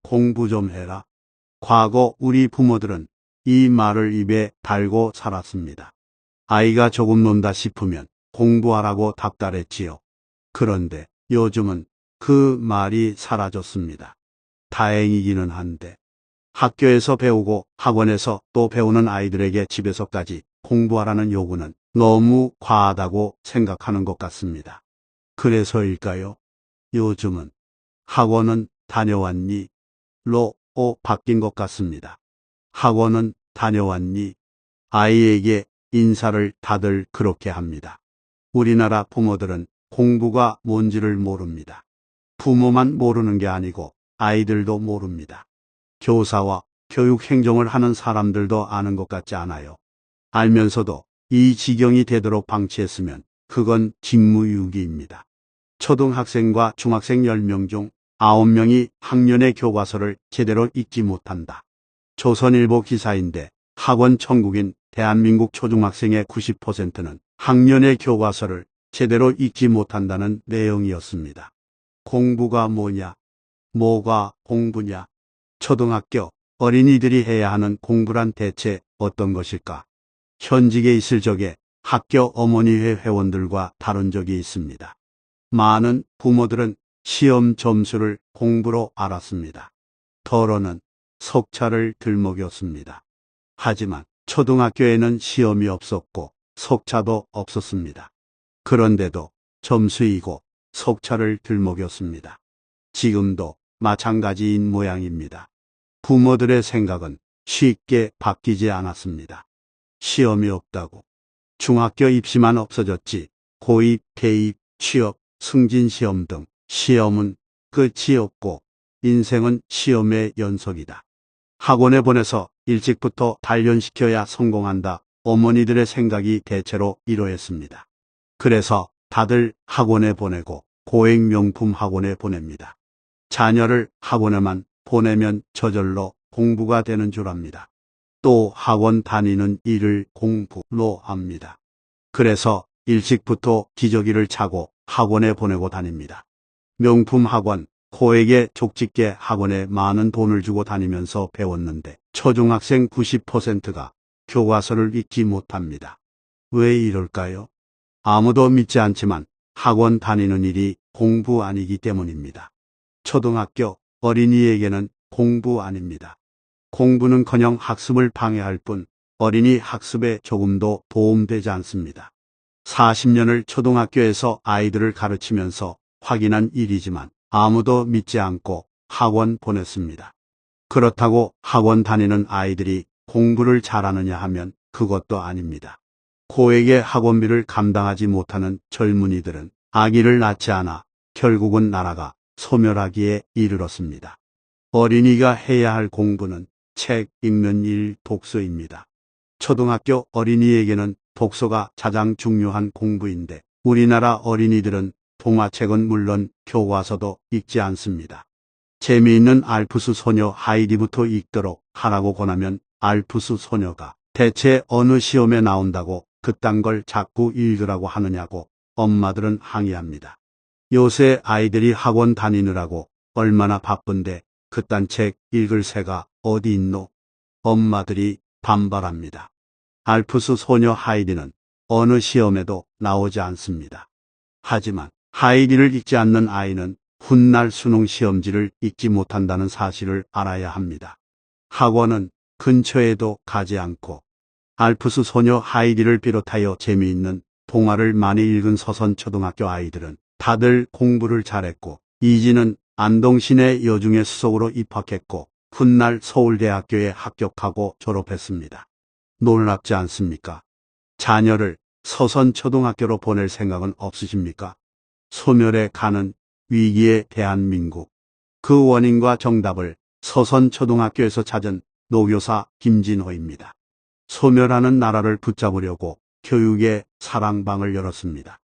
공부 좀 해라. 과거 우리 부모들은 이 말을 입에 달고 살았습니다. 아이가 조금 논다 싶으면 공부하라고 답답했지요. 그런데 요즘은 그 말이 사라졌습니다. 다행이기는 한데 학교에서 배우고 학원에서 또 배우는 아이들에게 집에서까지 공부하라는 요구는 너무 과하다고 생각하는 것 같습니다. 그래서일까요? 요즘은 학원은 다녀왔니? 로 바뀐 것 같습니다. 학원은 다녀왔니? 아이에게 인사를 다들 그렇게 합니다. 우리나라 부모들은 공부가 뭔지를 모릅니다. 부모만 모르는 게 아니고 아이들도 모릅니다. 교사와 교육 행정을 하는 사람들도 아는 것 같지 않아요. 알면서도 이 지경이 되도록 방치했으면 그건 직무유기입니다. 초등학생과 중학생 10명 중 9명이 학년의 교과서를 제대로 읽지 못한다. 조선일보 기사인데 학원 천국인 대한민국 초중학생의 90%는 학년의 교과서를 제대로 읽지 못한다는 내용이었습니다. 공부가 뭐냐? 뭐가 공부냐? 초등학교 어린이들이 해야 하는 공부란 대체 어떤 것일까? 현직에 있을 적에 학교 어머니회 회원들과 다룬 적이 있습니다. 많은 부모들은 시험 점수를 공부로 알았습니다. 더러는 석차를 들먹였습니다. 하지만 초등학교에는 시험이 없었고 석차도 없었습니다. 그런데도 점수이고 석차를 들먹였습니다. 지금도 마찬가지인 모양입니다. 부모들의 생각은 쉽게 바뀌지 않았습니다. 시험이 없다고. 중학교 입시만 없어졌지 고입, 대입, 취업, 승진시험 등 시험은 끝이 없고 인생은 시험의 연속이다. 학원에 보내서 일찍부터 단련시켜야 성공한다. 어머니들의 생각이 대체로 이러했습니다. 그래서 다들 학원에 보내고 고액 명품 학원에 보냅니다. 자녀를 학원에만 보내면 저절로 공부가 되는 줄 압니다. 또 학원 다니는 일을 공부로 합니다. 그래서 일찍부터 기저귀를 차고 학원에 보내고 다닙니다. 명품 학원, 고액의 족집게 학원에 많은 돈을 주고 다니면서 배웠는데 초중학생 90%가 교과서를 읽지 못합니다. 왜 이럴까요? 아무도 믿지 않지만 학원 다니는 일이 공부 아니기 때문입니다. 초등학교 어린이에게는 공부 아닙니다. 공부는커녕 학습을 방해할 뿐 어린이 학습에 조금도 도움되지 않습니다. 40년을 초등학교에서 아이들을 가르치면서 확인한 일이지만 아무도 믿지 않고 학원 보냈습니다. 그렇다고 학원 다니는 아이들이 공부를 잘하느냐 하면 그것도 아닙니다. 고액의 학원비를 감당하지 못하는 젊은이들은 아기를 낳지 않아 결국은 나라가 소멸하기에 이르렀습니다. 어린이가 해야 할 공부는 책 읽는 일, 독서입니다. 초등학교 어린이에게는 독서가 가장 중요한 공부인데 우리나라 어린이들은 동화책은 물론 교과서도 읽지 않습니다. 재미있는 알프스 소녀 하이디부터 읽도록 하라고 권하면 알프스 소녀가 대체 어느 시험에 나온다고 그딴 걸 자꾸 읽으라고 하느냐고 엄마들은 항의합니다. 요새 아이들이 학원 다니느라고 얼마나 바쁜데 그딴 책 읽을 새가 어디 있노? 엄마들이 반발합니다. 알프스 소녀 하이디는 어느 시험에도 나오지 않습니다. 하지만 하이디를 읽지 않는 아이는 훗날 수능 시험지를 읽지 못한다는 사실을 알아야 합니다. 학원은 근처에도 가지 않고 알프스 소녀 하이디를 비롯하여 재미있는 동화를 많이 읽은 서선 초등학교 아이들은 다들 공부를 잘했고 이지는 안동시내 여중의 수석으로 입학했고 훗날 서울대학교에 합격하고 졸업했습니다. 놀랍지 않습니까? 자녀를 서선초등학교로 보낼 생각은 없으십니까? 소멸에 가는 위기의 대한민국. 그 원인과 정답을 서선초등학교에서 찾은 노교사 김진호입니다. 소멸하는 나라를 붙잡으려고 교육의 사랑방을 열었습니다.